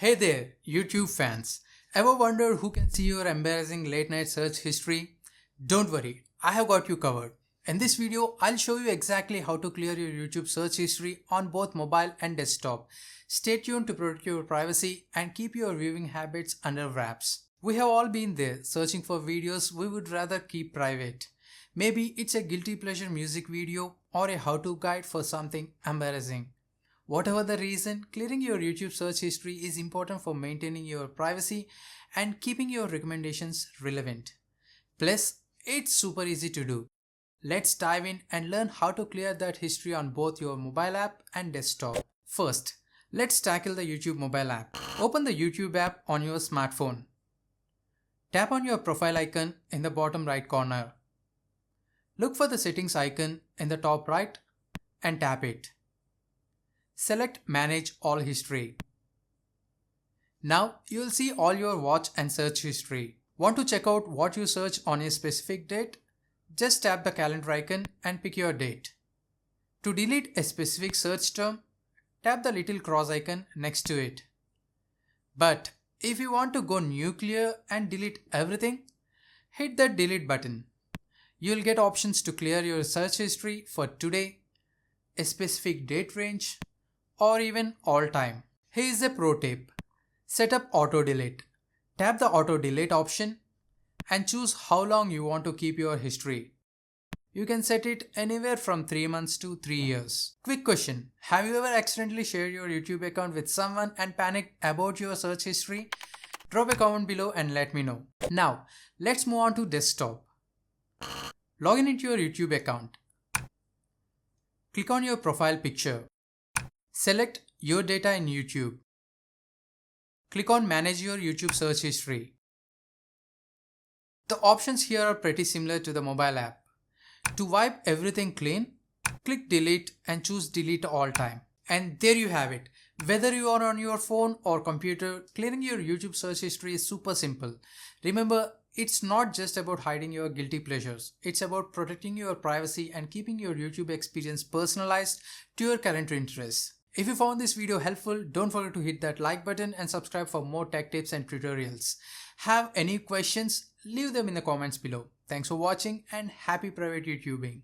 Hey there, YouTube fans. Ever wondered who can see your embarrassing late night search history? Don't worry, I have got you covered. In this video, I'll show you exactly how to clear your YouTube search history on both mobile and desktop. Stay tuned to protect your privacy and keep your viewing habits under wraps. We have all been there, searching for videos we would rather keep private. Maybe it's a guilty pleasure music video or a how-to guide for something embarrassing. Whatever the reason, clearing your YouTube search history is important for maintaining your privacy and keeping your recommendations relevant. Plus, it's super easy to do. Let's dive in and learn how to clear that history on both your mobile app and desktop. First, let's tackle the YouTube mobile app. Open the YouTube app on your smartphone. Tap on your profile icon in the bottom right corner. Look for the settings icon in the top right and tap it. Select Manage All History. Now you will see all your watch and search history. Want to check out what you search on a specific date? Just tap the calendar icon and pick your date. To delete a specific search term, tap the little cross icon next to it. But if you want to go nuclear and delete everything, hit that delete button. You'll get options to clear your search history for today, a specific date range, or even all time. Here's a pro tip. Set up auto delete. Tap the auto delete option and choose how long you want to keep your history. You can set it anywhere from 3 months to 3 years. Quick question. Have you ever accidentally shared your YouTube account with someone and panicked about your search history? Drop a comment below and let me know. Now, let's move on to desktop. Log in into your YouTube account. Click on your profile picture. Select your data in YouTube. Click on Manage your YouTube search history. The options here are pretty similar to the mobile app. To wipe everything clean, click Delete and choose Delete All Time. And there you have it. Whether you are on your phone or computer, clearing your YouTube search history is super simple. Remember, it's not just about hiding your guilty pleasures. It's about protecting your privacy and keeping your YouTube experience personalized to your current interests. If you found this video helpful, don't forget to hit that like button and subscribe for more tech tips and tutorials. Have any questions? Leave them in the comments below. Thanks for watching and happy private YouTubing.